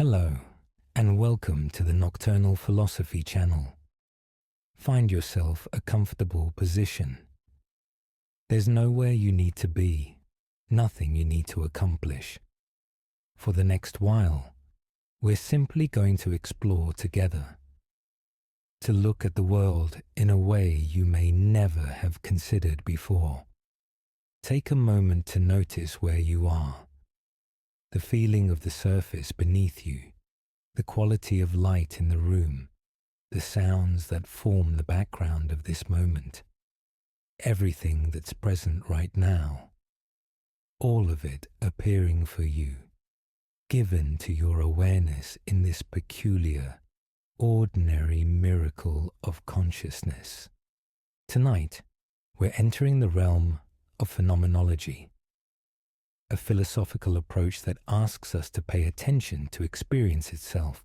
Hello, and welcome to the Nocturnal Philosophy channel. Find yourself a comfortable position. There's nowhere you need to be, nothing you need to accomplish. For the next while, we're simply going to explore together, to look at the world in a way you may never have considered before. Take a moment to notice where you are, the feeling of the surface beneath you, the quality of light in the room, the sounds that form the background of this moment, everything that's present right now, all of it appearing for you, given to your awareness in this peculiar, ordinary miracle of consciousness. Tonight, we're entering the realm of phenomenology, a philosophical approach that asks us to pay attention to experience itself,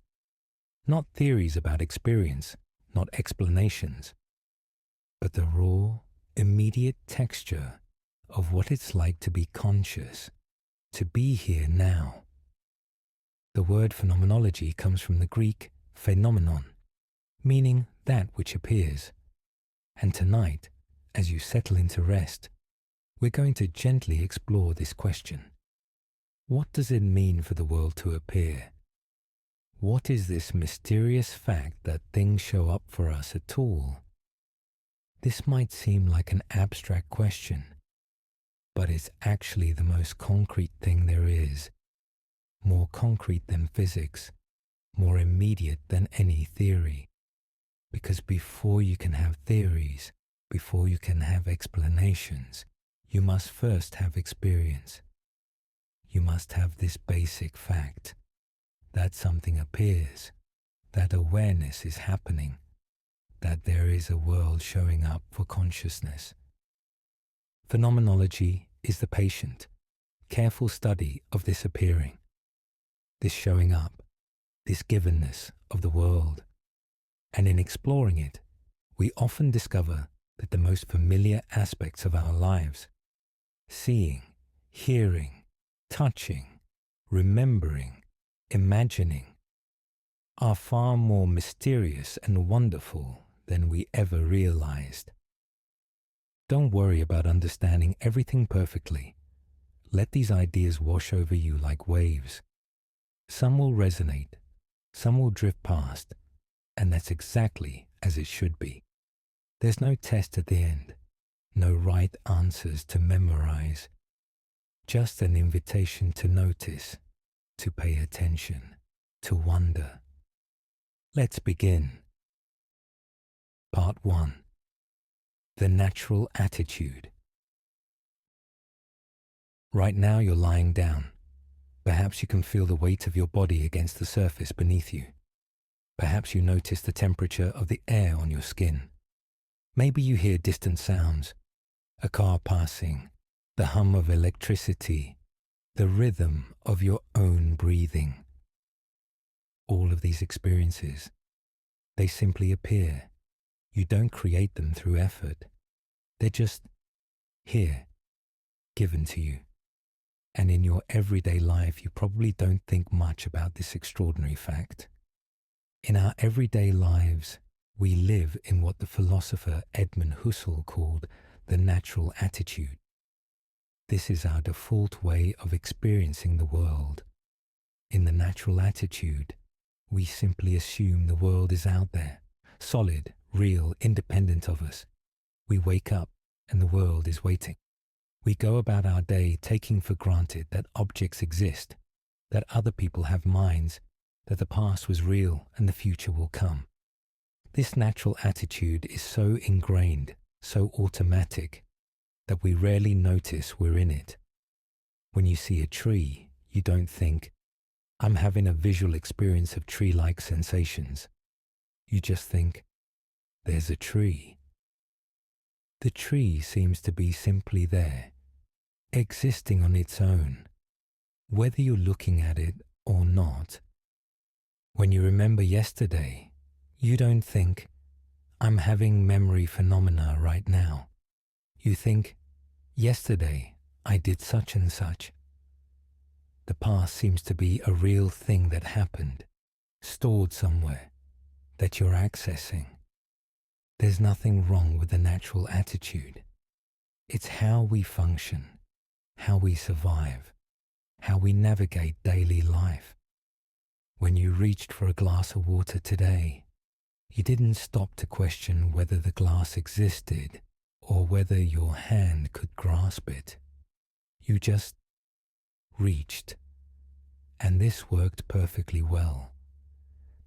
not theories about experience, not explanations, but the raw, immediate texture of what it's like to be conscious, to be here now. The word phenomenology comes from the Greek phenomenon, meaning that which appears. And tonight, as you settle into rest, we're going to gently explore this question. What does it mean for the world to appear? What is this mysterious fact that things show up for us at all? This might seem like an abstract question, but it's actually the most concrete thing there is, more concrete than physics, more immediate than any theory. Because before you can have theories, before you can have explanations, you must first have experience. You must have this basic fact that something appears, that awareness is happening, that there is a world showing up for consciousness. Phenomenology is the patient, careful study of this appearing, this showing up, this givenness of the world. And in exploring it, we often discover that the most familiar aspects of our lives, seeing, hearing, touching, remembering, imagining, are far more mysterious and wonderful than we ever realized. Don't worry about understanding everything perfectly. Let these ideas wash over you like waves. Some will resonate, some will drift past, and that's exactly as it should be. There's no test at the end, no right answers to memorize, just an invitation to notice, to pay attention, to wonder. Let's begin. Part 1. The natural attitude. Right now you're lying down. Perhaps you can feel the weight of your body against the surface beneath you. Perhaps you notice the temperature of the air on your skin. Maybe you hear distant sounds, a car passing, the hum of electricity, the rhythm of your own breathing. All of these experiences, they simply appear. You don't create them through effort. They're just here, given to you. And in your everyday life, you probably don't think much about this extraordinary fact. In our everyday lives, we live in what the philosopher Edmund Husserl called the natural attitude. This is our default way of experiencing the world. In the natural attitude, we simply assume the world is out there, solid, real, independent of us. We wake up and the world is waiting. We go about our day taking for granted that objects exist, that other people have minds, that the past was real and the future will come. This natural attitude is so ingrained, so automatic, that we rarely notice we're in it. When you see a tree, you don't think, I'm having a visual experience of tree-like sensations. You just think, there's a tree. The tree seems to be simply there, existing on its own, whether you're looking at it or not. When you remember yesterday, you don't think, I'm having memory phenomena right now. You think, yesterday I did such and such. The past seems to be a real thing that happened, stored somewhere, that you're accessing. There's nothing wrong with the natural attitude. It's how we function, how we survive, how we navigate daily life. When you reached for a glass of water today, you didn't stop to question whether the glass existed or whether your hand could grasp it. You just reached, and this worked perfectly well.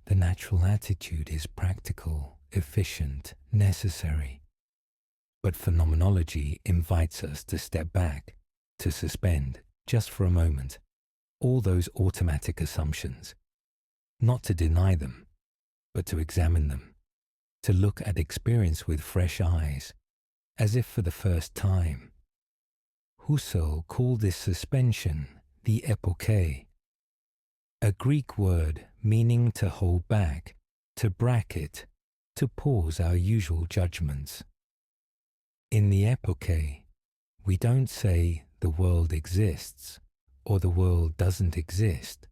The natural attitude is practical, efficient, necessary. But phenomenology invites us to step back, to suspend, just for a moment, all those automatic assumptions. Not to deny them, but to examine them, to look at experience with fresh eyes, as if for the first time. Husserl called this suspension the epoché, a Greek word meaning to hold back, to bracket, to pause our usual judgments. In the epoché, we don't say the world exists or the world doesn't exist.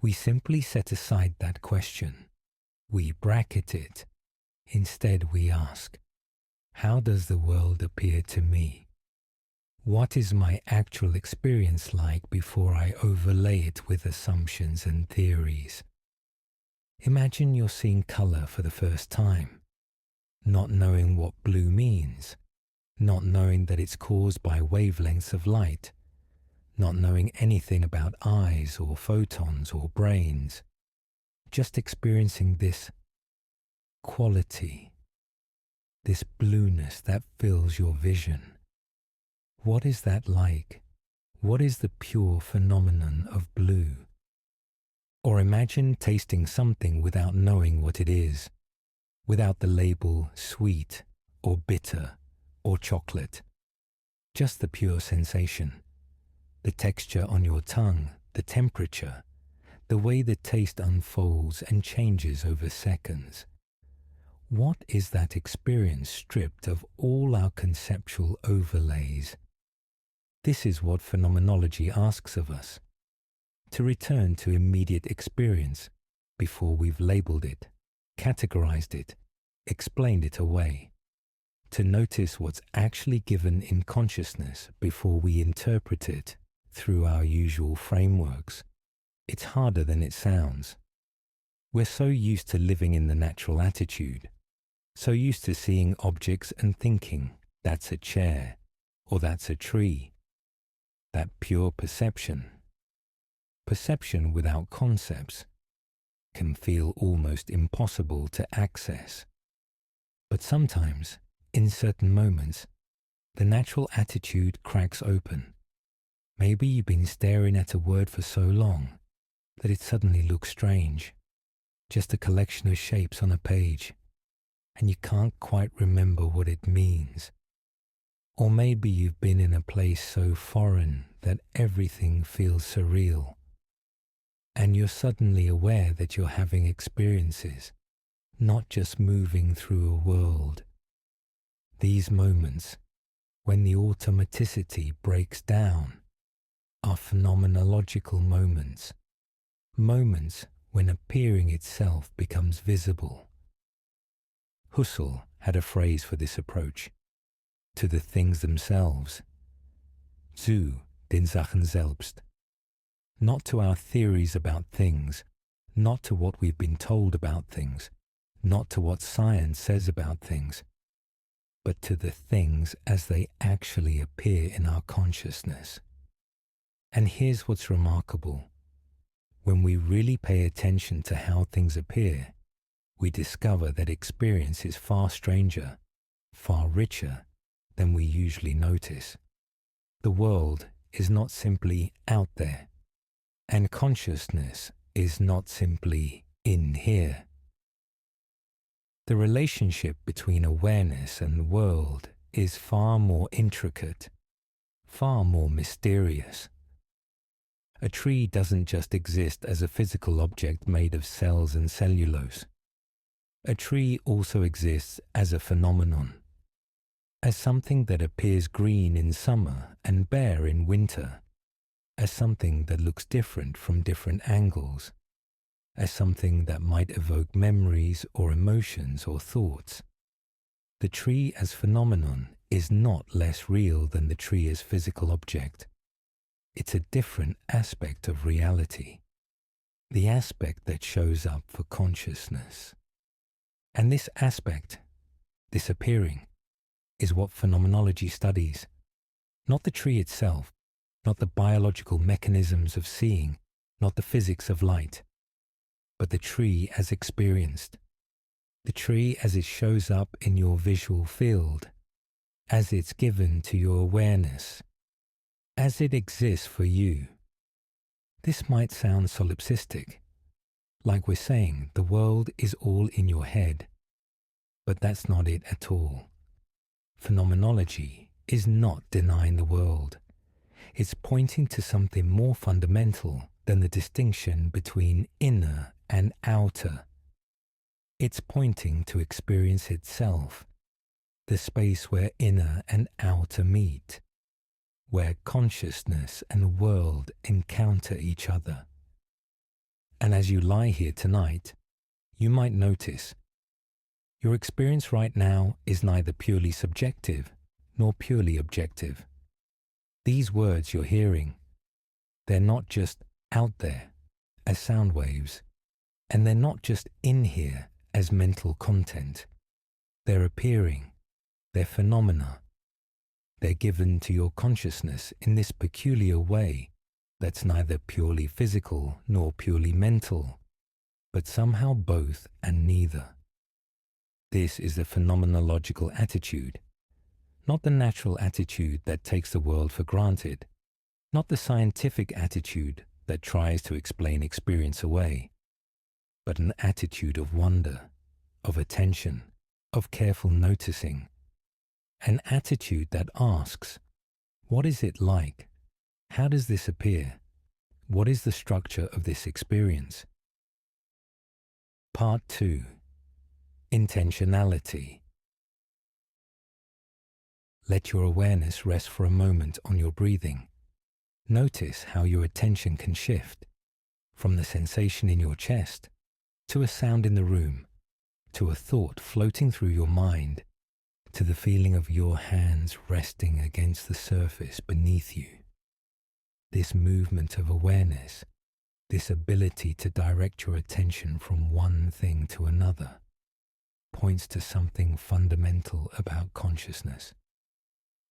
We simply set aside that question. We bracket it. Instead, we ask, how does the world appear to me? What is my actual experience like before I overlay it with assumptions and theories? Imagine you're seeing color for the first time, not knowing what blue means, not knowing that it's caused by wavelengths of light, not knowing anything about eyes or photons or brains, just experiencing this quality, this blueness that fills your vision. What is that like? What is the pure phenomenon of blue? Or imagine tasting something without knowing what it is, without the label sweet or bitter or chocolate, just the pure sensation, the texture on your tongue, the temperature, the way the taste unfolds and changes over seconds. What is that experience stripped of all our conceptual overlays? This is what phenomenology asks of us, to return to immediate experience before we've labeled it, categorized it, explained it away, to notice what's actually given in consciousness before we interpret it through our usual frameworks. It's harder than it sounds. We're so used to living in the natural attitude, so used to seeing objects and thinking, that's a chair, or that's a tree. That pure perception, perception without concepts, can feel almost impossible to access. But sometimes, in certain moments, the natural attitude cracks open. Maybe you've been staring at a word for so long that it suddenly looks strange, just a collection of shapes on a page, and you can't quite remember what it means. Or maybe you've been in a place so foreign that everything feels surreal, and you're suddenly aware that you're having experiences, not just moving through a world. These moments, when the automaticity breaks down, are phenomenological moments, moments when appearing itself becomes visible. Husserl had a phrase for this approach. To the things themselves, zu den Sachen selbst. Not to our theories about things, not to what we've been told about things, not to what science says about things, but to the things as they actually appear in our consciousness. And here's what's remarkable. When we really pay attention to how things appear, we discover that experience is far stranger, far richer than we usually notice. The world is not simply out there, and consciousness is not simply in here. The relationship between awareness and the world is far more intricate, far more mysterious. A tree doesn't just exist as a physical object made of cells and cellulose. A tree also exists as a phenomenon, as something that appears green in summer and bare in winter, as something that looks different from different angles, as something that might evoke memories or emotions or thoughts. The tree as phenomenon is not less real than the tree as physical object. It's a different aspect of reality, the aspect that shows up for consciousness. And this aspect, this appearing, is what phenomenology studies. Not the tree itself, not the biological mechanisms of seeing, not the physics of light, but the tree as experienced, the tree as it shows up in your visual field, as it's given to your awareness, as it exists for you. This might sound solipsistic, like we're saying the world is all in your head, but that's not it at all. Phenomenology is not denying the world. It's pointing to something more fundamental than the distinction between inner and outer. It's pointing to experience itself, the space where inner and outer meet, where consciousness and world encounter each other. And as you lie here tonight, you might notice your experience right now is neither purely subjective nor purely objective. These words you're hearing, they're not just out there as sound waves, and they're not just in here as mental content. They're appearing, they're phenomena. They're given to your consciousness in this peculiar way that's neither purely physical nor purely mental, but somehow both and neither. This is the phenomenological attitude, not the natural attitude that takes the world for granted, not the scientific attitude that tries to explain experience away, but an attitude of wonder, of attention, of careful noticing, an attitude that asks, what is it like? How does this appear? What is the structure of this experience? Part 2. Intentionality. Let your awareness rest for a moment on your breathing. Notice how your attention can shift from the sensation in your chest to a sound in the room, to a thought floating through your mind, to the feeling of your hands resting against the surface beneath you. This movement of awareness, this ability to direct your attention from one thing to another, points to something fundamental about consciousness,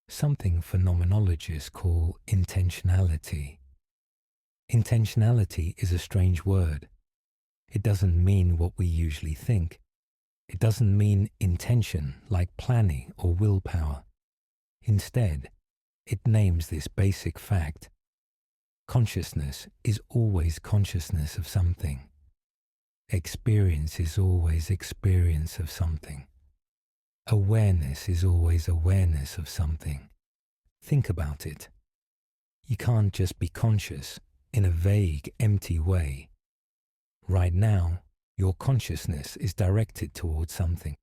something phenomenologists call intentionality. Intentionality is a strange word. It doesn't mean what we usually think. It doesn't mean intention like planning or willpower. Instead, it names this basic fact. Consciousness is always consciousness of something. Experience is always experience of something. Awareness is always awareness of something. Think about it. You can't just be conscious in a vague, empty way. Right now, your consciousness is directed towards something.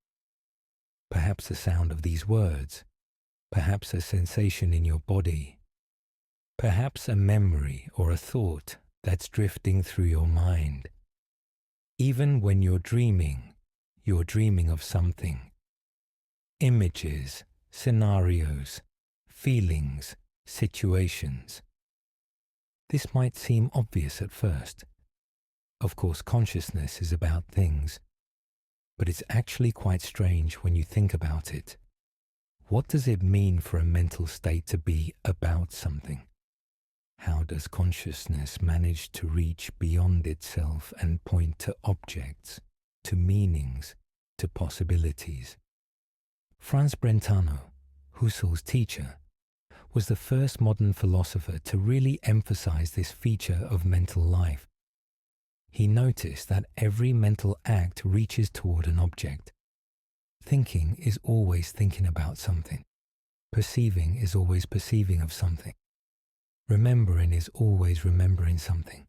Perhaps the sound of these words, perhaps a sensation in your body, perhaps a memory or a thought that's drifting through your mind. Even when you're dreaming of something. Images, scenarios, feelings, situations. This might seem obvious at first. Of course, consciousness is about things, but it's actually quite strange when you think about it. What does it mean for a mental state to be about something? How does consciousness manage to reach beyond itself and point to objects, to meanings, to possibilities? Franz Brentano, Husserl's teacher, was the first modern philosopher to really emphasize this feature of mental life. He noticed that every mental act reaches toward an object. Thinking is always thinking about something. Perceiving is always perceiving of something. Remembering is always remembering something.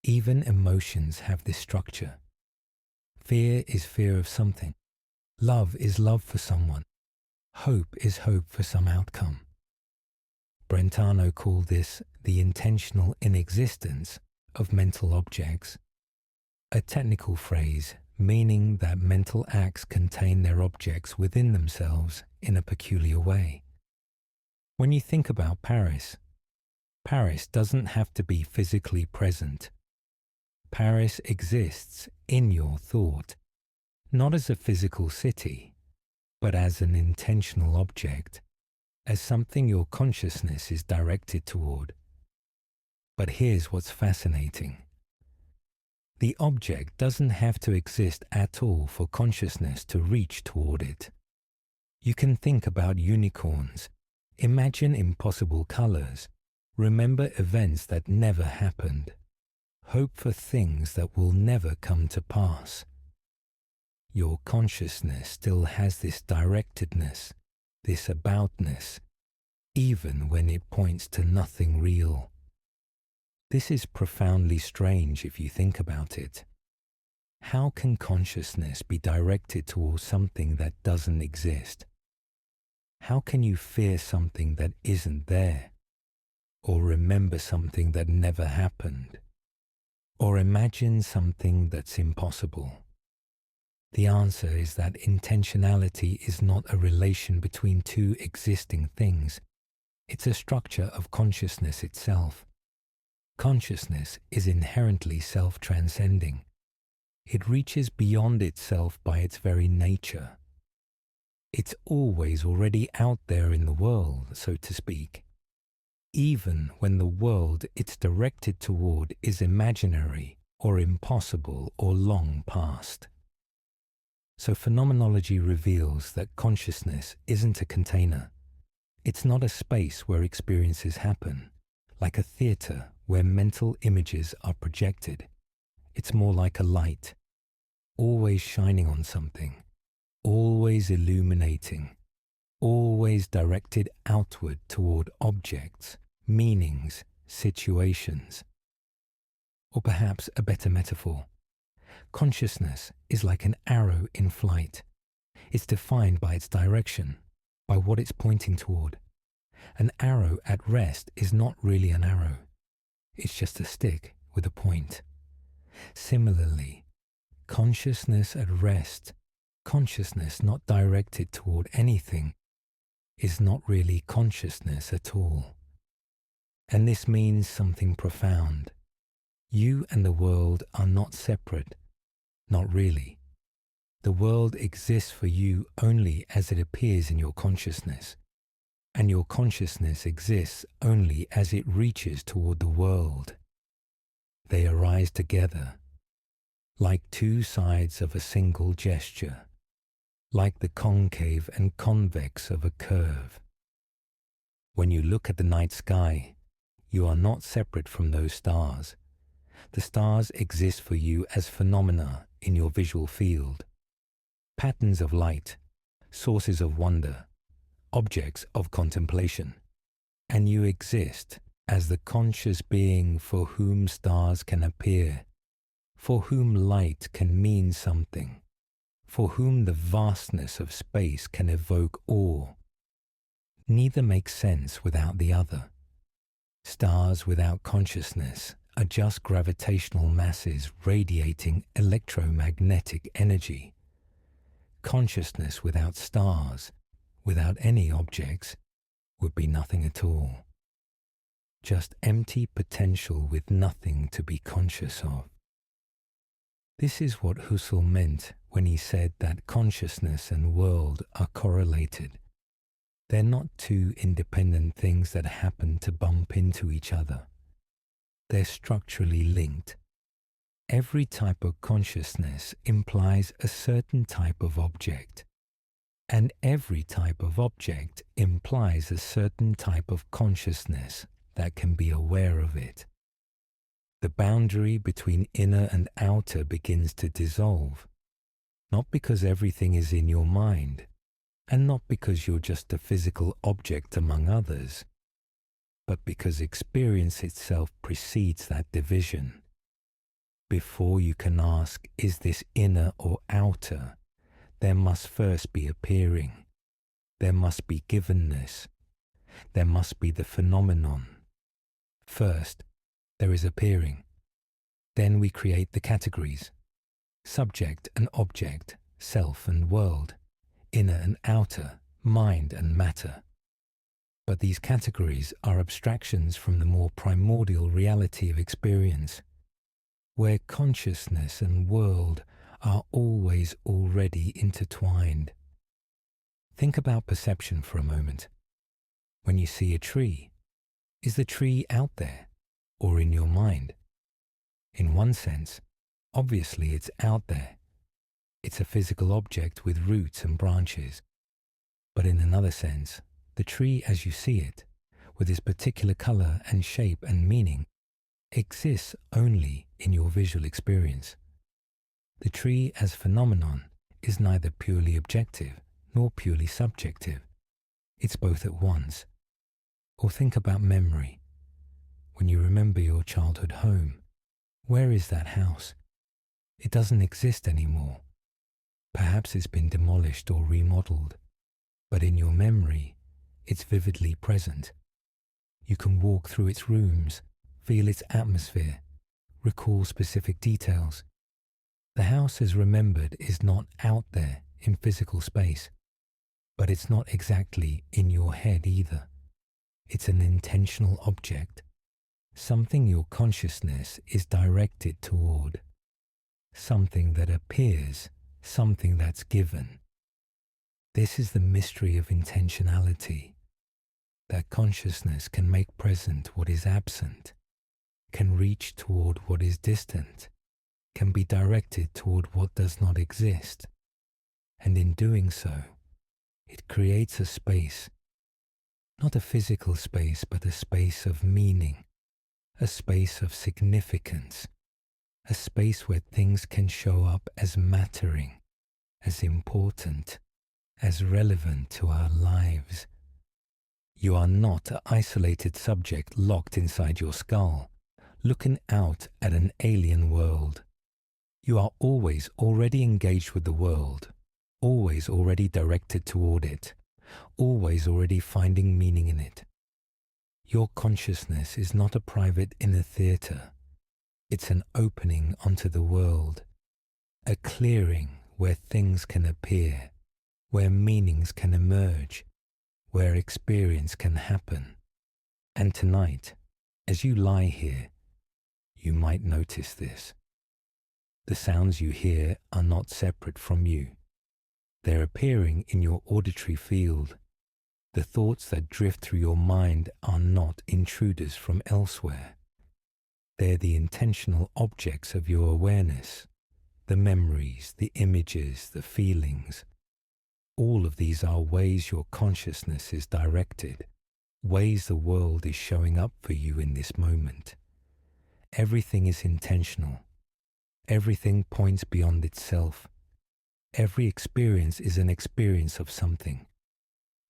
Even emotions have this structure. Fear is fear of something. Love is love for someone. Hope is hope for some outcome. Brentano called this the intentional inexistence of mental objects, a technical phrase meaning that mental acts contain their objects within themselves in a peculiar way. When you think about Paris, Paris doesn't have to be physically present. Paris exists in your thought, not as a physical city, but as an intentional object, as something your consciousness is directed toward. But here's what's fascinating. The object doesn't have to exist at all for consciousness to reach toward it. You can think about unicorns, imagine impossible colors, remember events that never happened, hope for things that will never come to pass. Your consciousness still has this directedness, this aboutness, even when it points to nothing real. This is profoundly strange if you think about it. How can consciousness be directed towards something that doesn't exist? How can you fear something that isn't there? Or remember something that never happened? Or imagine something that's impossible? The answer is that intentionality is not a relation between two existing things. It's a structure of consciousness itself. Consciousness is inherently self-transcending. It reaches beyond itself by its very nature. It's always already out there in the world, so to speak, even when the world it's directed toward is imaginary or impossible or long past. So phenomenology reveals that consciousness isn't a container. It's not a space where experiences happen, like a theater where mental images are projected. It's more like a light, always shining on something, always illuminating, always directed outward toward objects, meanings, situations. Or perhaps a better metaphor. Consciousness is like an arrow in flight. It's defined by its direction, by what it's pointing toward. An arrow at rest is not really an arrow. It's just a stick with a point. Similarly, consciousness at rest, consciousness not directed toward anything, is not really consciousness at all. And this means something profound. You and the world are not separate. Not really. The world exists for you only as it appears in your consciousness, and your consciousness exists only as it reaches toward the world. They arise together, like two sides of a single gesture, like the concave and convex of a curve. When you look at the night sky, you are not separate from those stars. The stars exist for you as phenomena in your visual field, patterns of light, sources of wonder, objects of contemplation, and you exist as the conscious being for whom stars can appear, for whom light can mean something, for whom the vastness of space can evoke awe. Neither makes sense without the other. Stars without consciousness are just gravitational masses radiating electromagnetic energy. Consciousness without stars, without any objects, would be nothing at all. Just empty potential with nothing to be conscious of. This is what Husserl meant when he said that consciousness and world are correlated. They're not two independent things that happen to bump into each other. They're structurally linked. Every type of consciousness implies a certain type of object, and every type of object implies a certain type of consciousness that can be aware of it. The boundary between inner and outer begins to dissolve, not because everything is in your mind, and not because you're just a physical object among others, but because experience itself precedes that division. Before you can ask, is this inner or outer, there must first be appearing. There must be givenness. there must be the phenomenon. First, there is appearing. Then we create the categories: subject and object, self and world, inner and outer, mind and matter. But these categories are abstractions from the more primordial reality of experience, where consciousness and world are always already intertwined. Think about perception for a moment. When you see a tree, is the tree out there or in your mind? In one sense, obviously it's out there. It's a physical object with roots and branches. But in another sense, the tree as you see it, with its particular color and shape and meaning, exists only in your visual experience. The tree as phenomenon is neither purely objective nor purely subjective. It's both at once. Or think about memory. When you remember your childhood home, where is that house? It doesn't exist anymore. Perhaps it's been demolished or remodeled, but in your memory, it's vividly present. You can walk through its rooms, feel its atmosphere, recall specific details. The house as remembered is not out there in physical space, but it's not exactly in your head either. It's an intentional object, something your consciousness is directed toward, something that appears, something that's given. This is the mystery of intentionality, that consciousness can make present what is absent, can reach toward what is distant, can be directed toward what does not exist, and in doing so, it creates a space, not a physical space, but a space of meaning, a space of significance, a space where things can show up as mattering, as important, as relevant to our lives. You are not an isolated subject locked inside your skull, looking out at an alien world. You are always already engaged with the world, always already directed toward it, always already finding meaning in it. Your consciousness is not a private inner theatre. It's an opening onto the world, a clearing where things can appear, where meanings can emerge, where experience can happen. And tonight, as you lie here, you might notice this. The sounds you hear are not separate from you. They're appearing in your auditory field. The thoughts that drift through your mind are not intruders from elsewhere. They're the intentional objects of your awareness, the memories, the images, the feelings. All of these are ways your consciousness is directed, ways the world is showing up for you in this moment. Everything is intentional. Everything points beyond itself. Every experience is an experience of something,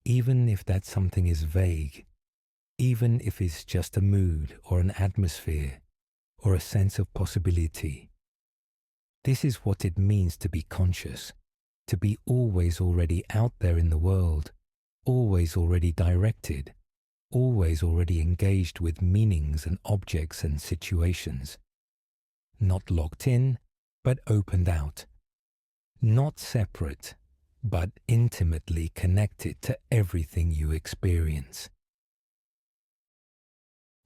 even if that something is vague, even if it's just a mood or an atmosphere or a sense of possibility. This is what it means to be conscious, to be always already out there in the world, always already directed, always already engaged with meanings and objects and situations. Not locked in, but opened out. Not separate, but intimately connected to everything you experience.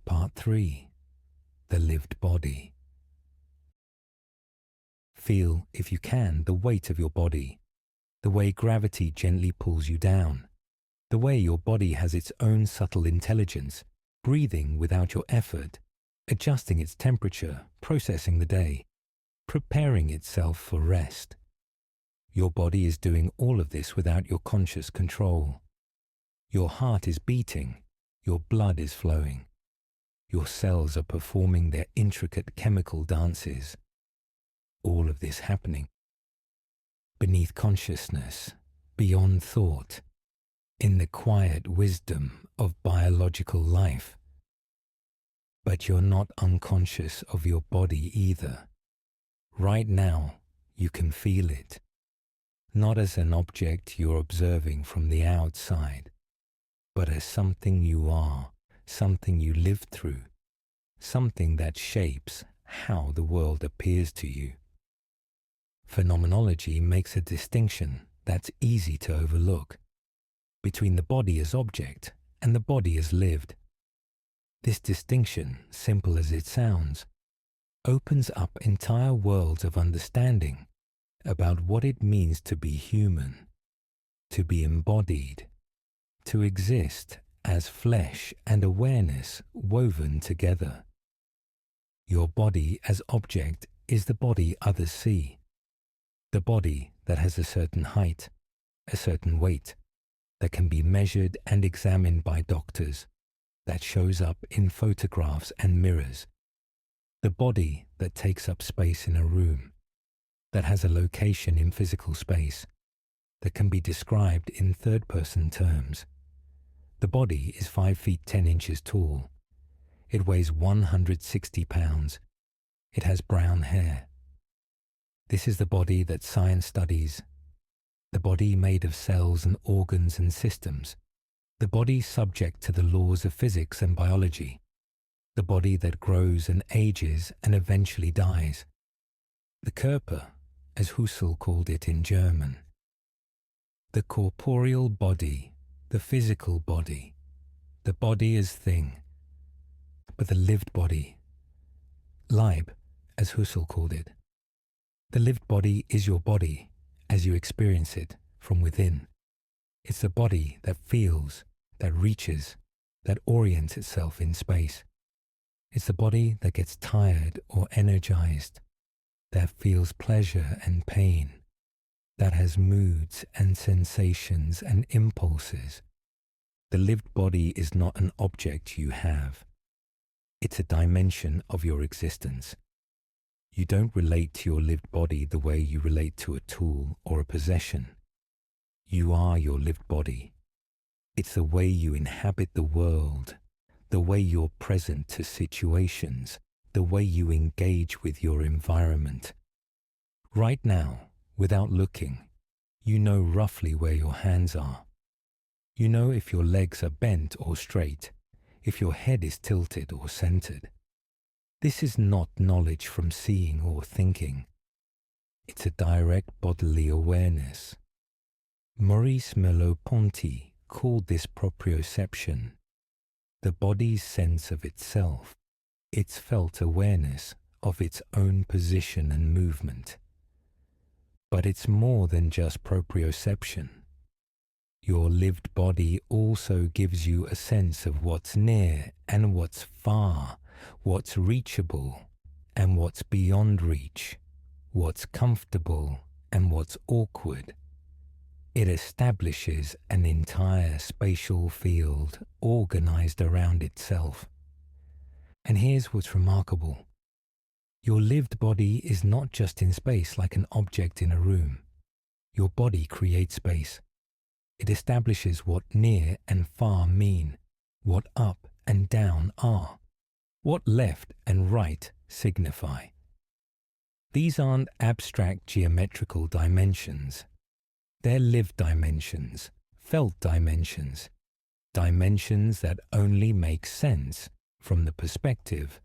Part 3. The lived body. Feel, if you can, the weight of your body, the way gravity gently pulls you down, the way your body has its own subtle intelligence, breathing without your effort, adjusting its temperature, processing the day, preparing itself for rest. Your body is doing all of this without your conscious control. Your heart is beating, your blood is flowing. Your cells are performing their intricate chemical dances. All of this happening beneath consciousness, beyond thought, in the quiet wisdom of biological life. But you're not unconscious of your body either. Right now, you can feel it, not as an object you're observing from the outside, but as something you are, something you live through, something that shapes how the world appears to you. Phenomenology makes a distinction that's easy to overlook between the body as object and the body as lived. This distinction, simple as it sounds, opens up entire worlds of understanding about what it means to be human, to be embodied, to exist as flesh and awareness woven together. Your body as object is the body others see, the body that has a certain height, a certain weight, that can be measured and examined by doctors, that shows up in photographs and mirrors, the body that takes up space in a room, that has a location in physical space, that can be described in third-person terms. The body is 5 feet 10 inches tall. It weighs 160 pounds. It has brown hair. This is the body that science studies, the body made of cells and organs and systems, the body subject to the laws of physics and biology, the body that grows and ages and eventually dies. The Körper, as Husserl called it in German. The corporeal body, the physical body, the body as thing, but the lived body, Leib, as Husserl called it. The lived body is your body as you experience it from within. It's the body that feels, that reaches, that orients itself in space. It's the body that gets tired or energized, that feels pleasure and pain, that has moods and sensations and impulses. The lived body is not an object you have. It's a dimension of your existence. You don't relate to your lived body the way you relate to a tool or a possession. You are your lived body. It's the way you inhabit the world, the way you're present to situations, the way you engage with your environment. Right now, without looking, you know roughly where your hands are. You know if your legs are bent or straight, if your head is tilted or centered. This is not knowledge from seeing or thinking. It's a direct bodily awareness. Maurice Merleau-Ponty called this proprioception, the body's sense of itself, its felt awareness of its own position and movement. But it's more than just proprioception. Your lived body also gives you a sense of what's near and what's far, what's reachable and what's beyond reach, what's comfortable and what's awkward. It establishes an entire spatial field organized around itself. And here's what's remarkable. Your lived body is not just in space like an object in a room. Your body creates space. It establishes what near and far mean, what up and down are, what left and right signify. These aren't abstract geometrical dimensions. They're lived dimensions, felt dimensions, dimensions that only make sense from the perspective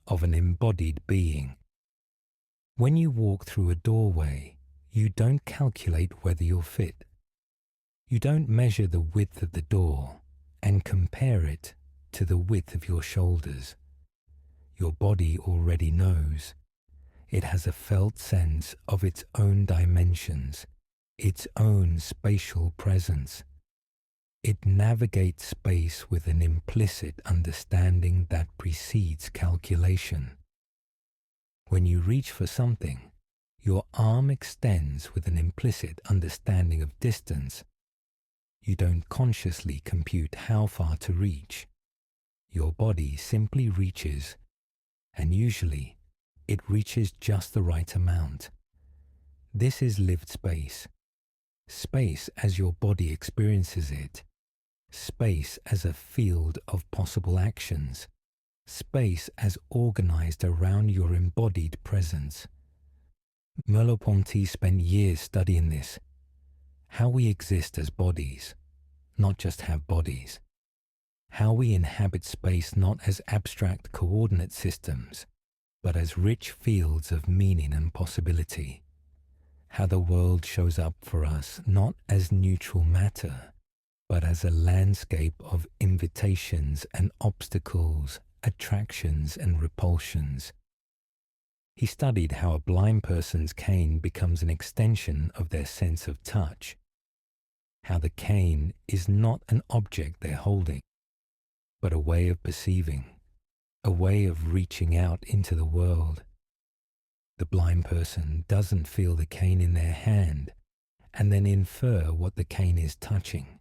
of an embodied being. When you walk through a doorway, you don't calculate whether you'll fit. You don't measure the width of the door and compare it to the width of your shoulders. Your body already knows. It has a felt sense of its own dimensions, its own spatial presence. It navigates space with an implicit understanding that precedes calculation. When you reach for something, your arm extends with an implicit understanding of distance. You don't consciously compute how far to reach. Your body simply reaches, and usually it reaches just the right amount. This is lived space. Space as your body experiences it. Space as a field of possible actions. Space as organized around your embodied presence. Merleau-Ponty spent years studying this. How we exist as bodies, not just have bodies. how we inhabit space not as abstract coordinate systems, but as rich fields of meaning and possibility. How the world shows up for us not as neutral matter, but as a landscape of invitations and obstacles, attractions and repulsions. He studied how a blind person's cane becomes an extension of their sense of touch, how the cane is not an object they're holding, but a way of perceiving, a way of reaching out into the world. The blind person doesn't feel the cane in their hand and then infer what the cane is touching.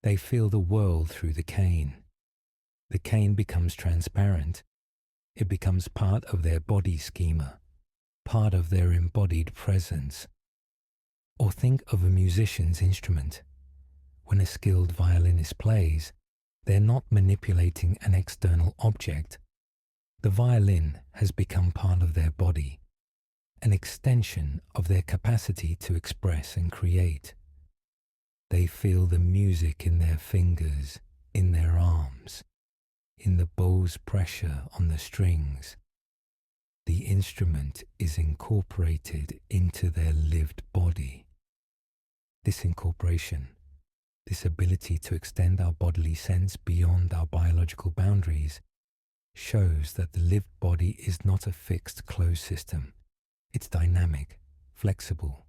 They feel the world through the cane. The cane becomes transparent. It becomes part of their body schema, part of their embodied presence. Or think of a musician's instrument. When a skilled violinist plays, they're not manipulating an external object. The violin has become part of their body, an extension of their capacity to express and create. They feel the music in their fingers, in their arms, in the bow's pressure on the strings. The instrument is incorporated into their lived body. This incorporation, this ability to extend our bodily sense beyond our biological boundaries, shows that the lived body is not a fixed closed system. It's dynamic, flexible,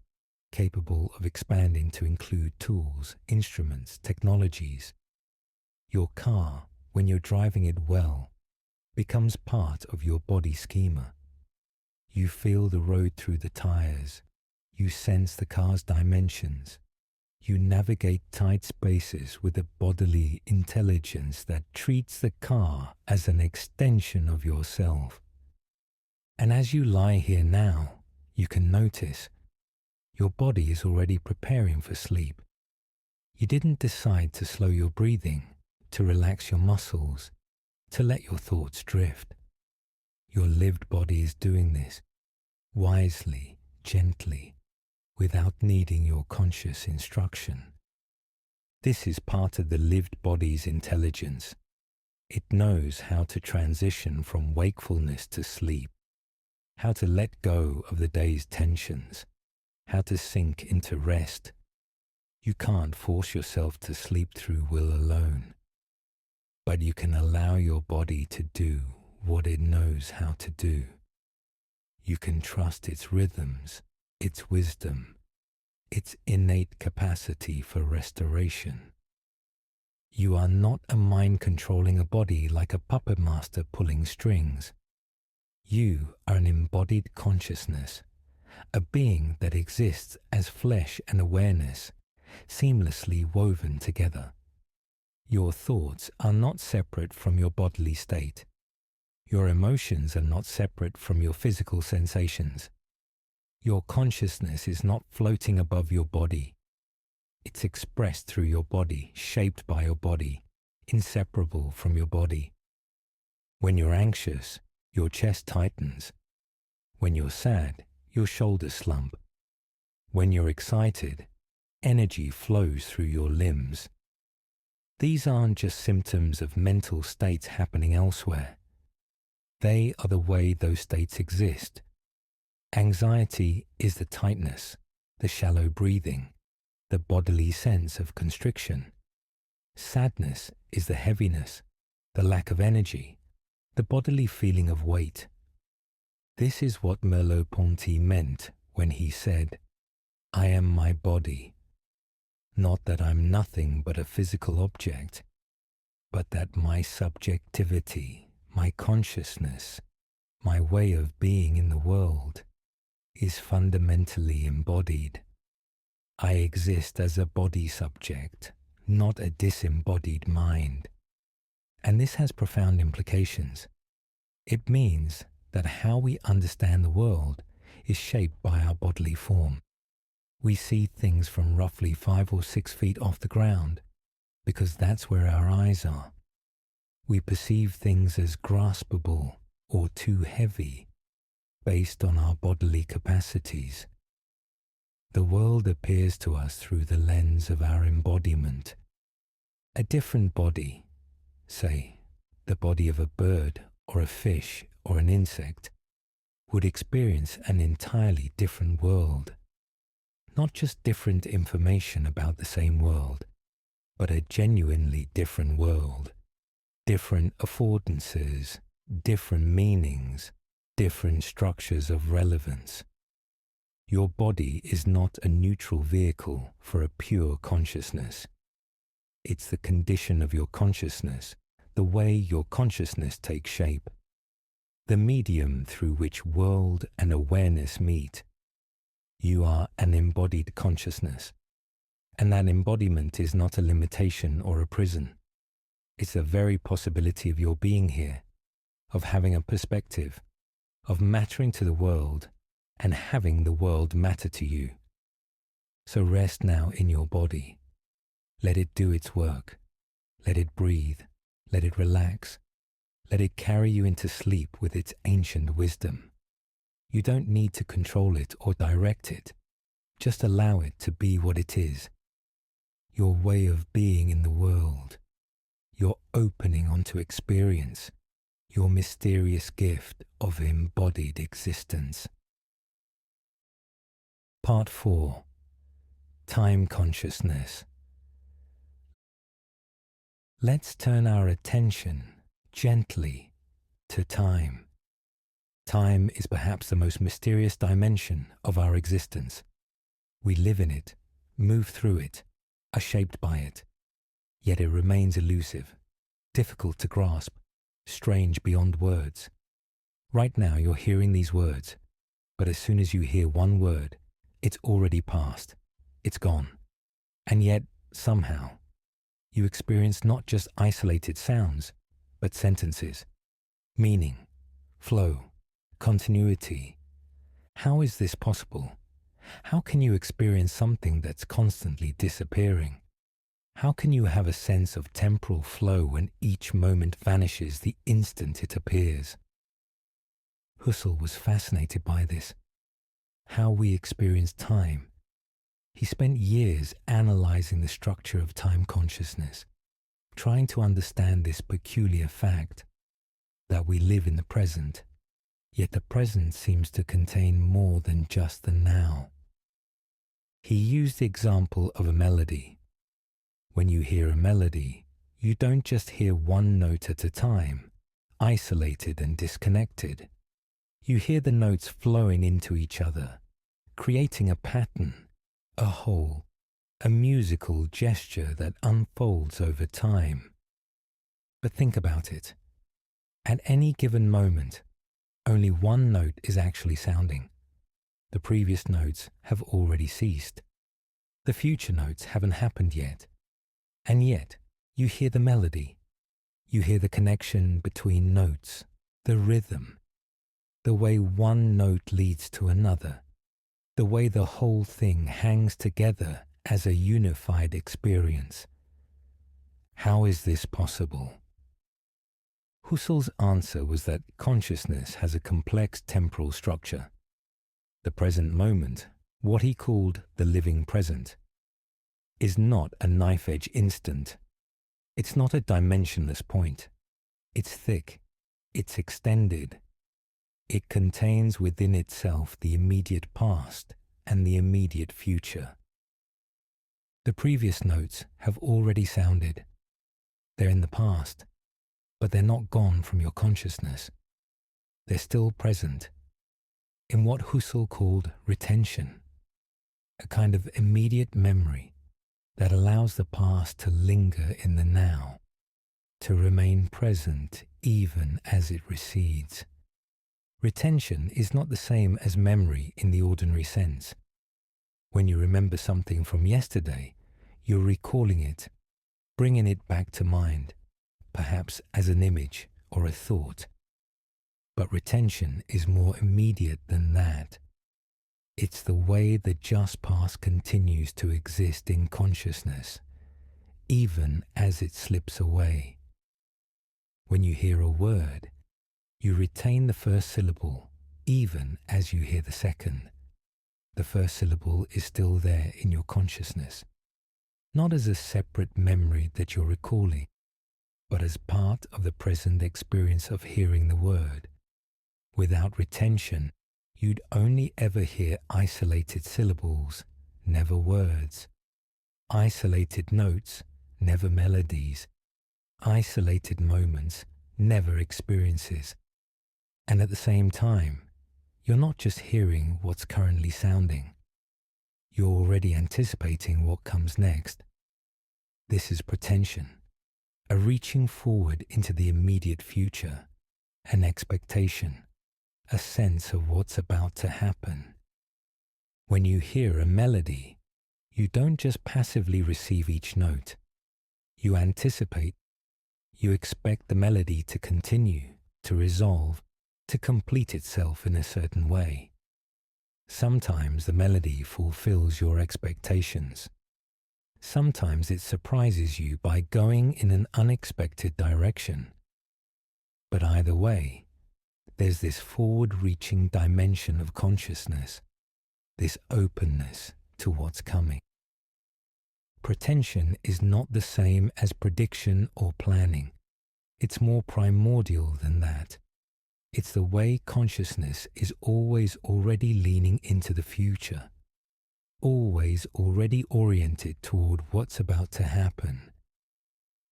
capable of expanding to include tools, instruments, technologies. Your car, when you're driving it well, becomes part of your body schema. You feel the road through the tires. You sense the car's dimensions. You navigate tight spaces with a bodily intelligence that treats the car as an extension of yourself. And as you lie here now, you can notice your body is already preparing for sleep. You didn't decide to slow your breathing, to relax your muscles, to let your thoughts drift. Your lived body is doing this, wisely, gently, without needing your conscious instruction. This is part of the lived body's intelligence. It knows how to transition from wakefulness to sleep, how to let go of the day's tensions, how to sink into rest. You can't force yourself to sleep through will alone, but you can allow your body to do what it knows how to do. You can trust its rhythms, its wisdom, its innate capacity for restoration. You are not a mind controlling a body like a puppet master pulling strings. You are an embodied consciousness, a being that exists as flesh and awareness, seamlessly woven together. Your thoughts are not separate from your bodily state. Your emotions are not separate from your physical sensations. Your consciousness is not floating above your body. It's expressed through your body, shaped by your body, inseparable from your body. When you're anxious, your chest tightens. When you're sad, your shoulders slump. When you're excited, energy flows through your limbs. These aren't just symptoms of mental states happening elsewhere. They are the way those states exist. Anxiety is the tightness, the shallow breathing, the bodily sense of constriction. Sadness is the heaviness, the lack of energy, the bodily feeling of weight. This is what Merleau-Ponty meant when he said, "I am my body." Not that I'm nothing but a physical object, but that my subjectivity, my consciousness, my way of being in the world, is fundamentally embodied. I exist as a body subject, not a disembodied mind. And this has profound implications. It means that how we understand the world is shaped by our bodily form. We see things from roughly 5 or 6 feet off the ground, because that's where our eyes are. We perceive things as graspable or too heavy, based on our bodily capacities. The world appears to us through the lens of our embodiment. A different body, say, the body of a bird or a fish or an insect, would experience an entirely different world. Not just different information about the same world, but a genuinely different world. Different affordances, different meanings, different structures of relevance. Your body is not a neutral vehicle for a pure consciousness. It's the condition of your consciousness, the way your consciousness takes shape, the medium through which world and awareness meet. You are an embodied consciousness, and that embodiment is not a limitation or a prison. It's the very possibility of your being here, of having a perspective, of mattering to the world and having the world matter to you. So rest now in your body. Let it do its work. Let it breathe. Let it relax. Let it carry you into sleep with its ancient wisdom. You don't need to control it or direct it. Just allow it to be what it is. Your way of being in the world. Your opening onto experience. Your mysterious gift of embodied existence. Part 4. Time Consciousness. Let's turn our attention gently to time. Time is perhaps the most mysterious dimension of our existence. We live in it, move through it, are shaped by it, yet it remains elusive, difficult to grasp, strange beyond words. Right now you're hearing these words, but as soon as you hear one word, it's already past, it's gone. And yet, somehow, you experience not just isolated sounds, but sentences, meaning, flow, continuity. How is this possible? How can you experience something that's constantly disappearing? How can you have a sense of temporal flow when each moment vanishes the instant it appears? Husserl was fascinated by this, how we experience time. He spent years analyzing the structure of time consciousness, trying to understand this peculiar fact that we live in the present, yet the present seems to contain more than just the now. He used the example of a melody. When you hear a melody, you don't just hear one note at a time, isolated and disconnected. You hear the notes flowing into each other, creating a pattern, a whole, a musical gesture that unfolds over time. But think about it. At any given moment, only one note is actually sounding. The previous notes have already ceased. The future notes haven't happened yet. And yet, you hear the melody. You hear the connection between notes, the rhythm, the way one note leads to another, the way the whole thing hangs together as a unified experience. How is this possible? Husserl's answer was that consciousness has a complex temporal structure. The present moment, what he called the living present, is not a knife-edge instant. It's not a dimensionless point. It's thick. It's extended. It contains within itself the immediate past and the immediate future. The previous notes have already sounded. They're in the past, but they're not gone from your consciousness. They're still present in what Husserl called retention, a kind of immediate memory that allows the past to linger in the now, to remain present even as it recedes. Retention is not the same as memory in the ordinary sense. When you remember something from yesterday, you're recalling it, bringing it back to mind, perhaps as an image or a thought. But retention is more immediate than that. It's the way the just past continues to exist in consciousness, even as it slips away. When you hear a word, you retain the first syllable, even as you hear the second. The first syllable is still there in your consciousness, not as a separate memory that you're recalling, but as part of the present experience of hearing the word. Without retention, you'd only ever hear isolated syllables, never words, isolated notes, never melodies, isolated moments, never experiences. And at the same time, you're not just hearing what's currently sounding. You're already anticipating what comes next. This is pretension, a reaching forward into the immediate future, an expectation, a sense of what's about to happen. When you hear a melody, you don't just passively receive each note. You anticipate, you expect the melody to continue, to resolve, to complete itself in a certain way. Sometimes the melody fulfills your expectations. Sometimes it surprises you by going in an unexpected direction. But either way, there's this forward-reaching dimension of consciousness, this openness to what's coming. Pretension is not the same as prediction or planning. It's more primordial than that. It's the way consciousness is always already leaning into the future, always already oriented toward what's about to happen,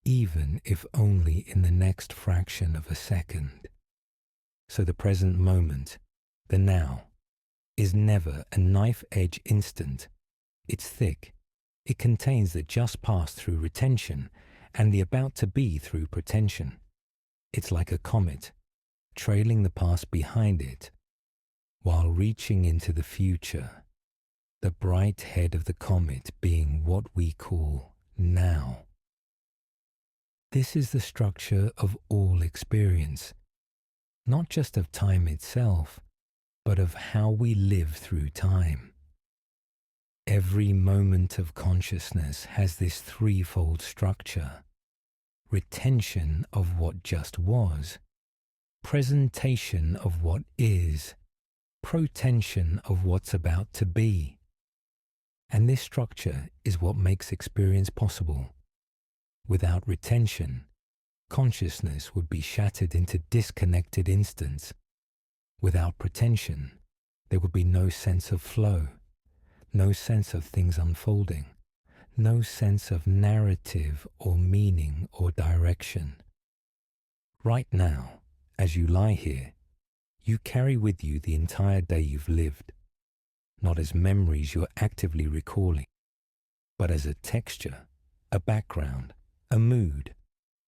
even if only in the next fraction of a second. So the present moment, the now, is never a knife-edge instant. It's thick. It contains the just past through retention and the about to be through pretension. It's like a comet, trailing the past behind it, while reaching into the future, the bright head of the comet being what we call now. This is the structure of all experience, not just of time itself, but of how we live through time. Every moment of consciousness has this threefold structure: retention of what just was, presentation of what is, protension of what's about to be. And this structure is what makes experience possible. Without retention, consciousness would be shattered into disconnected instants. Without pretension, there would be no sense of flow, no sense of things unfolding, no sense of narrative or meaning or direction. Right now, as you lie here, you carry with you the entire day you've lived, not as memories you're actively recalling, but as a texture, a background, a mood,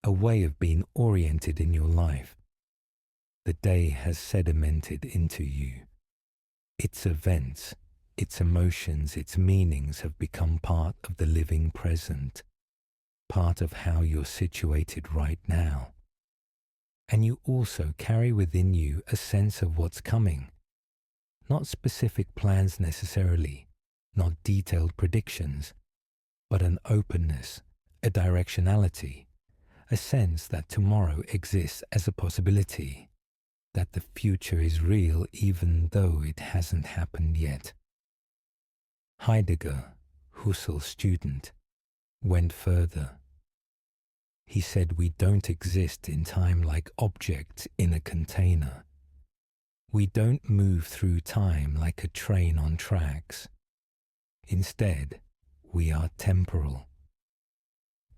a way of being oriented in your life. The day has sedimented into you. Its events, its emotions, its meanings have become part of the living present, part of how you're situated right now. And you also carry within you a sense of what's coming. Not specific plans necessarily, not detailed predictions, but an openness, a directionality, a sense that tomorrow exists as a possibility, that the future is real even though it hasn't happened yet. Heidegger, Husserl's student, went further. He said we don't exist in time like objects in a container. We don't move through time like a train on tracks. Instead, we are temporal.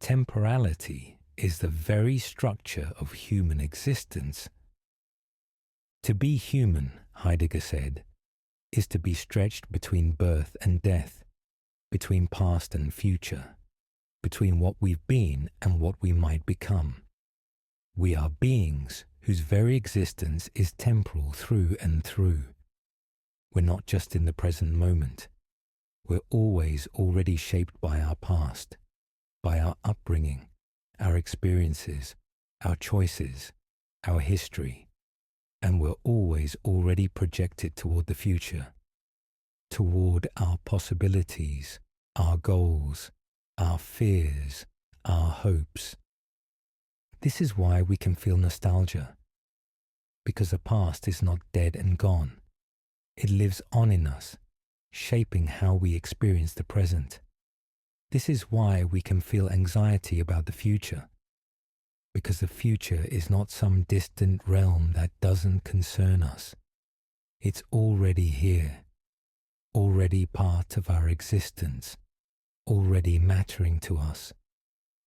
Temporality is the very structure of human existence. To be human, Heidegger said, is to be stretched between birth and death, between past and future, between what we've been and what we might become. We are beings whose very existence is temporal through and through. We're not just in the present moment. We're always already shaped by our past, by our upbringing, our experiences, our choices, our history, and we're always already projected toward the future, toward our possibilities, our goals, our fears, our hopes. This is why we can feel nostalgia, because the past is not dead and gone. It lives on in us, shaping how we experience the present. This is why we can feel anxiety about the future, because the future is not some distant realm that doesn't concern us. It's already here, already part of our existence, already mattering to us.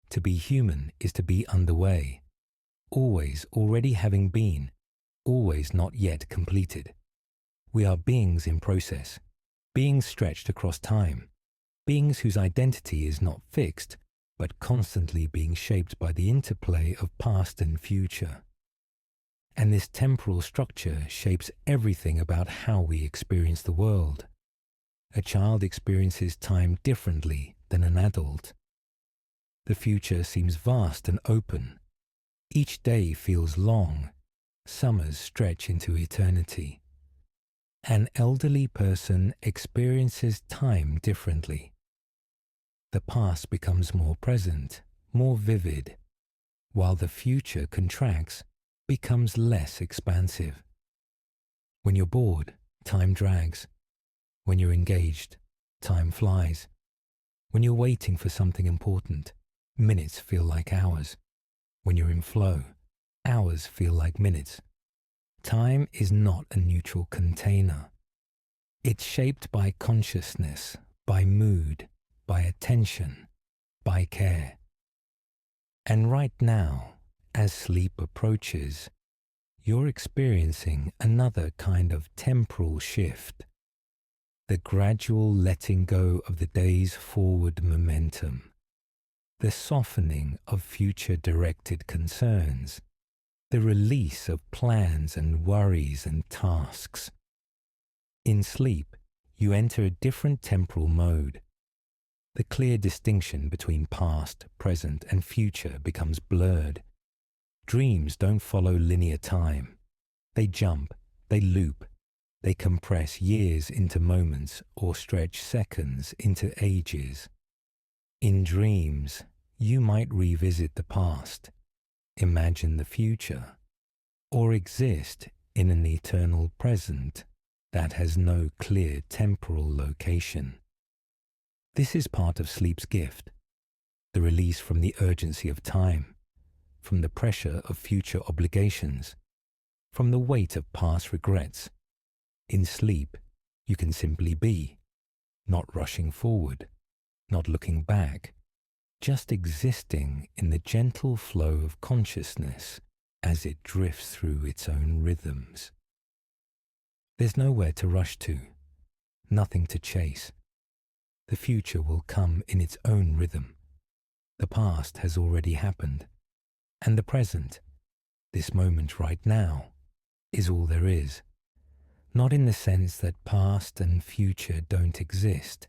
To be human is to be underway, always already having been, always not yet completed. We are beings in process, beings stretched across time, beings whose identity is not fixed, but constantly being shaped by the interplay of past and future. And this temporal structure shapes everything about how we experience the world. A child experiences time differently than an adult. The future seems vast and open. Each day feels long. Summers stretch into eternity. An elderly person experiences time differently. The past becomes more present, more vivid, while the future contracts, becomes less expansive. When you're bored, time drags. When you're engaged, time flies. When you're waiting for something important, minutes feel like hours. When you're in flow, hours feel like minutes. Time is not a neutral container. It's shaped by consciousness, by mood, by attention, by care. And right now, as sleep approaches, you're experiencing another kind of temporal shift, the gradual letting go of the day's forward momentum, the softening of future-directed concerns, the release of plans and worries and tasks. In sleep, you enter a different temporal mode. The clear distinction between past, present, and future becomes blurred. Dreams don't follow linear time. They jump, they loop, they compress years into moments or stretch seconds into ages. In dreams, you might revisit the past, imagine the future, or exist in an eternal present that has no clear temporal location. This is part of sleep's gift, the release from the urgency of time, from the pressure of future obligations, from the weight of past regrets. In sleep, you can simply be, not rushing forward, not looking back, just existing in the gentle flow of consciousness as it drifts through its own rhythms. There's nowhere to rush to, nothing to chase. The future will come in its own rhythm. The past has already happened, and the present, this moment right now, is all there is. Not in the sense that past and future don't exist,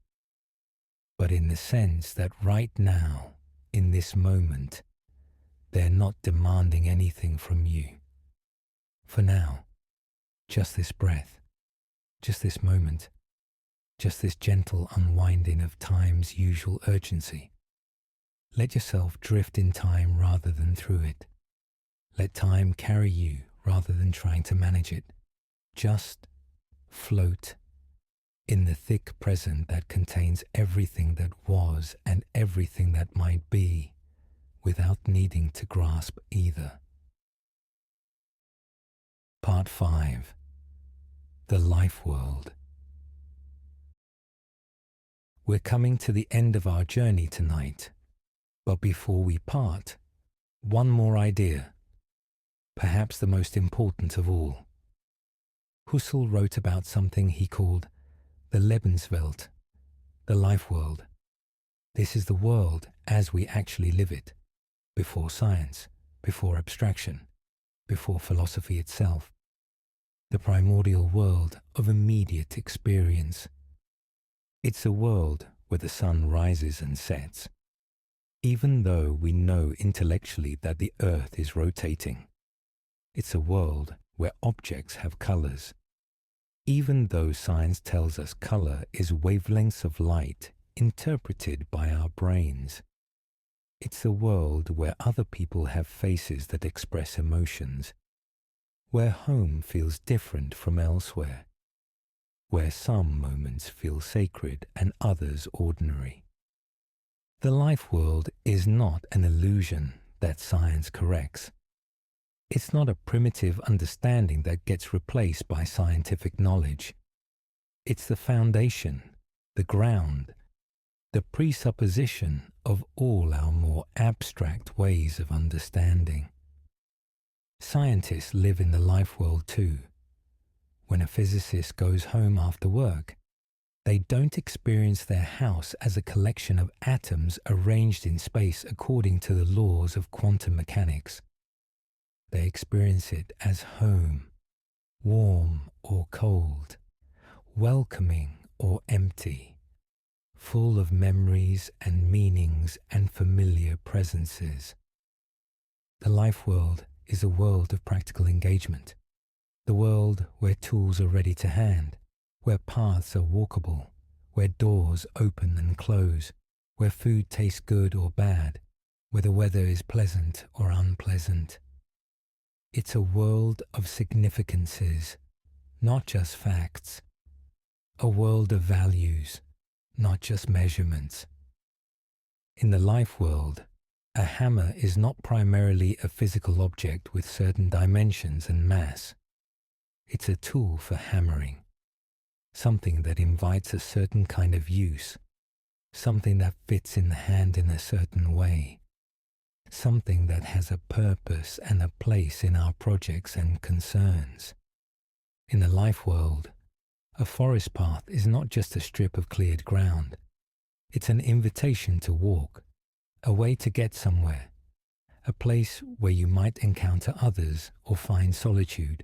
but in the sense that right now, in this moment, they're not demanding anything from you. For now, just this breath, just this moment, just this gentle unwinding of time's usual urgency. Let yourself drift in time rather than through it. Let time carry you rather than trying to manage it. Just float in the thick present that contains everything that was and everything that might be, without needing to grasp either. Part 5. The Lifeworld. We're coming to the end of our journey tonight, but before we part, one more idea, perhaps the most important of all. Husserl wrote about something he called the Lebenswelt, the life world. This is the world as we actually live it, before science, before abstraction, before philosophy itself. The primordial world of immediate experience. It's a world where the sun rises and sets, even though we know intellectually that the earth is rotating. It's a world where objects have colors, even though science tells us color is wavelengths of light interpreted by our brains. It's a world where other people have faces that express emotions, where home feels different from elsewhere, where some moments feel sacred and others ordinary. The life world is not an illusion, that science corrects. It's not a primitive understanding that gets replaced by scientific knowledge. It's the foundation, the ground, the presupposition of all our more abstract ways of understanding. Scientists live in the life world too. When a physicist goes home after work, they don't experience their house as a collection of atoms arranged in space according to the laws of quantum mechanics. They experience it as home, warm or cold, welcoming or empty, full of memories and meanings and familiar presences. The life world is a world of practical engagement, the world where tools are ready to hand, where paths are walkable, where doors open and close, where food tastes good or bad, where the weather is pleasant or unpleasant. It's a world of significances, not just facts. A world of values, not just measurements. In the life world, a hammer is not primarily a physical object with certain dimensions and mass. It's a tool for hammering, something that invites a certain kind of use, something that fits in the hand in a certain way, something that has a purpose and a place in our projects and concerns. In the life world, a forest path is not just a strip of cleared ground. It's an invitation to walk, a way to get somewhere, a place where you might encounter others or find solitude,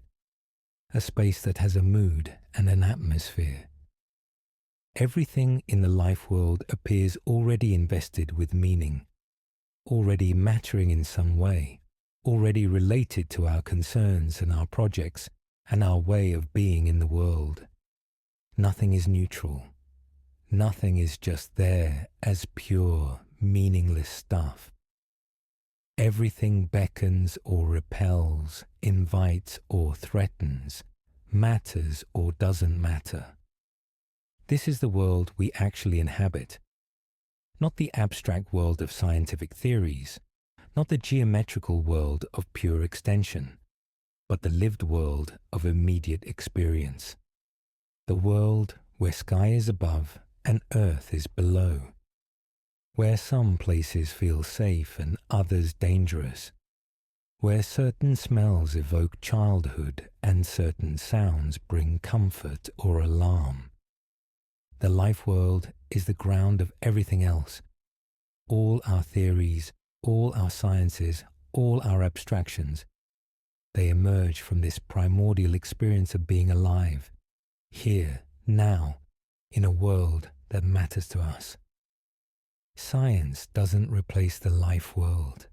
a space that has a mood and an atmosphere. Everything in the life world appears already invested with meaning, already mattering in some way, already related to our concerns and our projects and our way of being in the world. Nothing is neutral. Nothing is just there as pure, meaningless stuff. Everything beckons or repels, invites or threatens, matters or doesn't matter. This is the world we actually inhabit. Not the abstract world of scientific theories, not the geometrical world of pure extension, but the lived world of immediate experience. The world where sky is above and earth is below, where some places feel safe and others dangerous, where certain smells evoke childhood and certain sounds bring comfort or alarm. The life world is the ground of everything else. All our theories, all our sciences, all our abstractions, they emerge from this primordial experience of being alive, here, now, in a world that matters to us. Science doesn't replace the life world.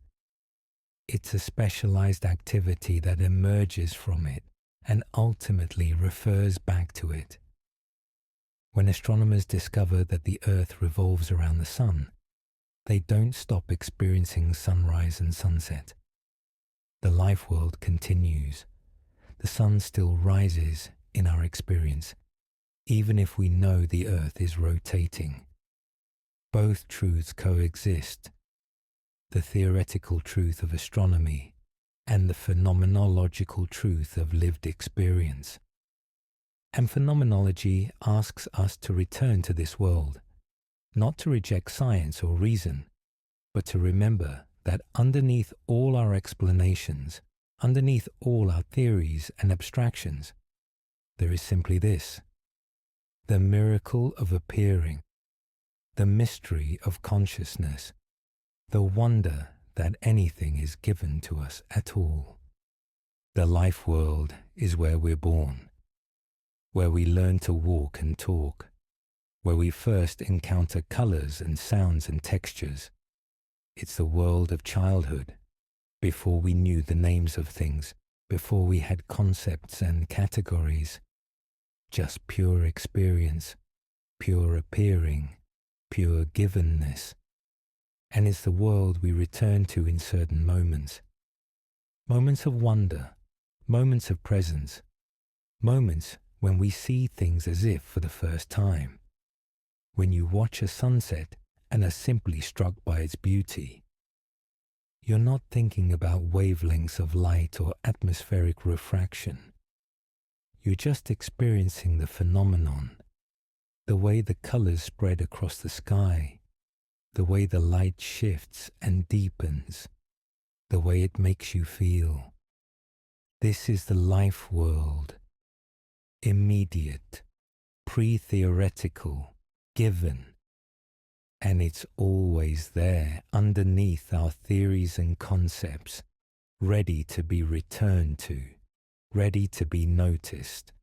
It's a specialized activity that emerges from it and ultimately refers back to it. When astronomers discover that the Earth revolves around the Sun, they don't stop experiencing sunrise and sunset. The life world continues. The sun still rises in our experience, even if we know the Earth is rotating. Both truths coexist, the theoretical truth of astronomy and the phenomenological truth of lived experience. And phenomenology asks us to return to this world, not to reject science or reason, but to remember that underneath all our explanations, underneath all our theories and abstractions, there is simply this: the miracle of appearing, the mystery of consciousness, the wonder that anything is given to us at all. The life world is where we're born, where we learn to walk and talk, where we first encounter colors and sounds and textures. It's the world of childhood, before we knew the names of things, before we had concepts and categories. Just pure experience, pure appearing, pure givenness. And it's the world we return to in certain moments. Moments of wonder, moments of presence, moments when we see things as if for the first time. When you watch a sunset and are simply struck by its beauty. You're not thinking about wavelengths of light or atmospheric refraction. You're just experiencing the phenomenon, the way the colors spread across the sky, the way the light shifts and deepens, the way it makes you feel. This is the life world, immediate, pre-theoretical, given, and it's always there underneath our theories and concepts, ready to be returned to, ready to be noticed,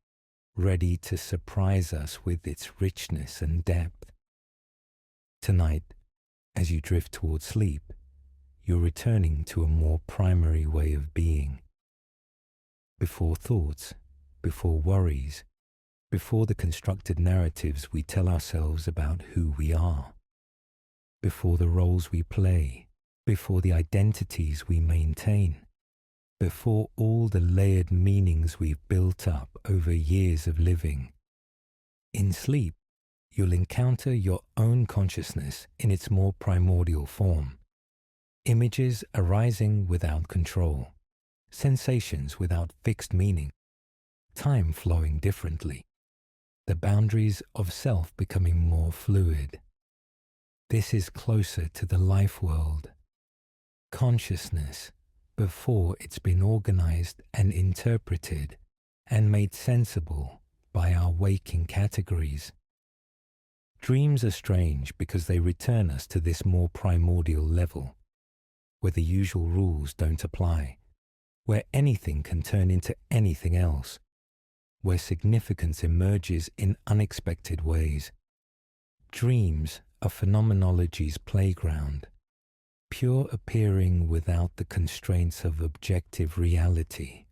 ready to surprise us with its richness and depth. Tonight, as you drift towards sleep, you're returning to a more primary way of being. Before thoughts, before worries, before the constructed narratives we tell ourselves about who we are, before the roles we play, before the identities we maintain, before all the layered meanings we've built up over years of living. In sleep, you'll encounter your own consciousness in its more primordial form. Images arising without control, sensations without fixed meaning, time flowing differently, the boundaries of self becoming more fluid. This is closer to the life world. Consciousness, before it's been organized and interpreted and made sensible by our waking categories. Dreams are strange because they return us to this more primordial level, where the usual rules don't apply, where anything can turn into anything else, where significance emerges in unexpected ways. Dreams are phenomenology's playground, pure appearing without the constraints of objective reality.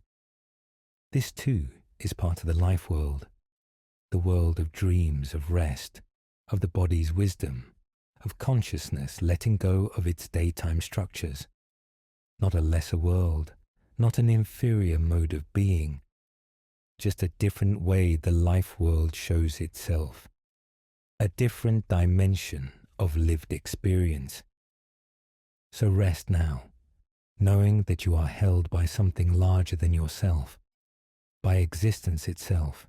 This too is part of the life world, the world of dreams, of rest, of the body's wisdom, of consciousness letting go of its daytime structures. Not a lesser world, not an inferior mode of being, just a different way the life world shows itself, a different dimension of lived experience. So rest now, knowing that you are held by something larger than yourself, by existence itself,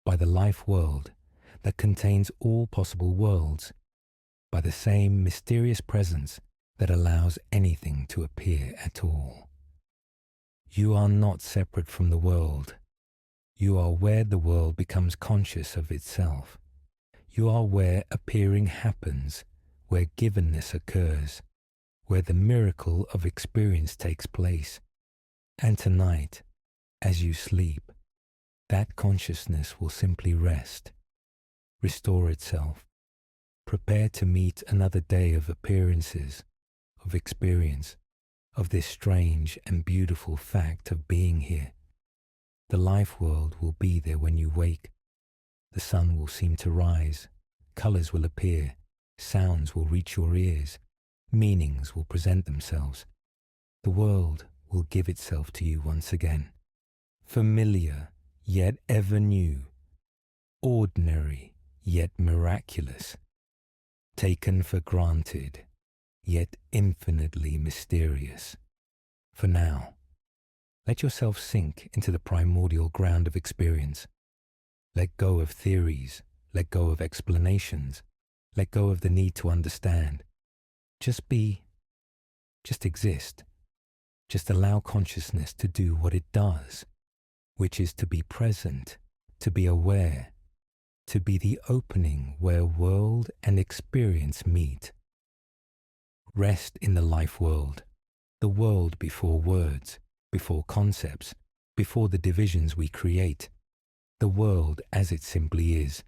by the life world that contains all possible worlds, by the same mysterious presence that allows anything to appear at all. You are not separate from the world. You are where the world becomes conscious of itself. You are where appearing happens, where givenness occurs, where the miracle of experience takes place. And tonight, as you sleep, that consciousness will simply rest, restore itself, prepare to meet another day of appearances, of experience, of this strange and beautiful fact of being here. The life world will be there when you wake. The sun will seem to rise, colors will appear, sounds will reach your ears, meanings will present themselves. The world will give itself to you once again, familiar yet ever new, ordinary yet miraculous, taken for granted yet infinitely mysterious. For now, let yourself sink into the primordial ground of experience. Let go of theories, let go of explanations, let go of the need to understand. Just be, just exist. Just allow consciousness to do what it does, which is to be present, to be aware, to be the opening where world and experience meet. Rest in the life world, the world before words, before concepts, before the divisions we create, the world as it simply is,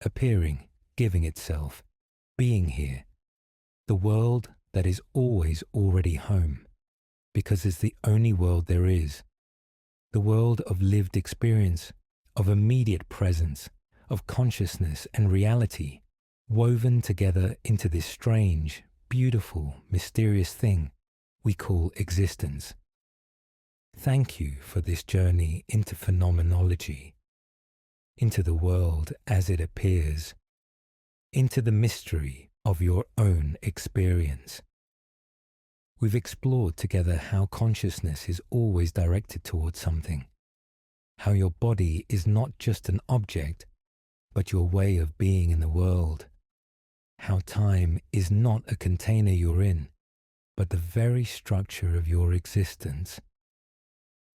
appearing, giving itself, being here, the world that is always already home, because it's the only world there is, the world of lived experience, of immediate presence, of consciousness and reality, woven together into this strange, beautiful, mysterious thing we call existence. Thank you for this journey into phenomenology, into the world as it appears, into the mystery of your own experience. we've explored together how consciousness is always directed towards something, how your body is not just an object, but your way of being in the world, how time is not a container you're in, but the very structure of your existence,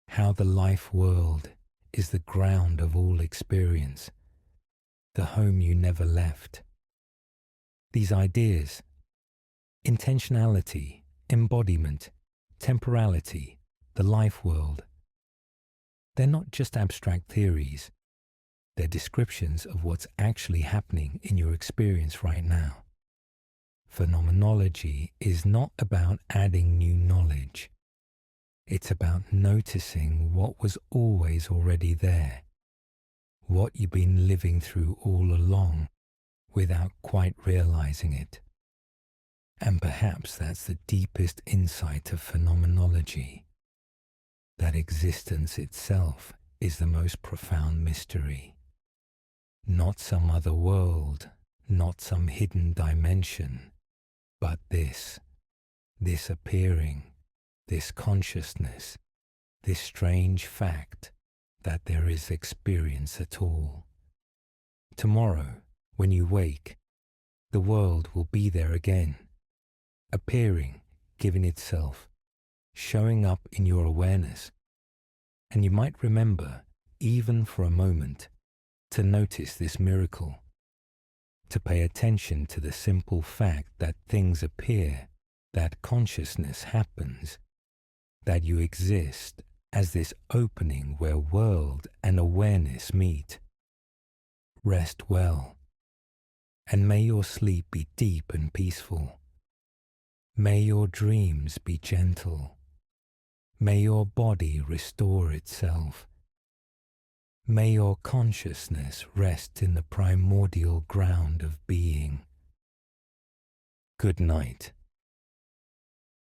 how the life world is the ground of all experience, the home you never left. These ideas, intentionality, embodiment, temporality, the life world, they're not just abstract theories, they're descriptions of what's actually happening in your experience right now. Phenomenology is not about adding new knowledge. It's about noticing what was always already there, what you've been living through all along without quite realizing it. And perhaps that's the deepest insight of phenomenology, that existence itself is the most profound mystery. Not some other world, not some hidden dimension, but this appearing, this consciousness, this strange fact that there is experience at all. Tomorrow, when you wake, the world will be there again, appearing, giving itself, showing up in your awareness. And you might remember, even for a moment, to notice this miracle, to pay attention to the simple fact that things appear, that consciousness happens, that you exist as this opening where world and awareness meet. Rest well, and may your sleep be deep and peaceful. May your dreams be gentle. May your body restore itself. May your consciousness rest in the primordial ground of being. Good night.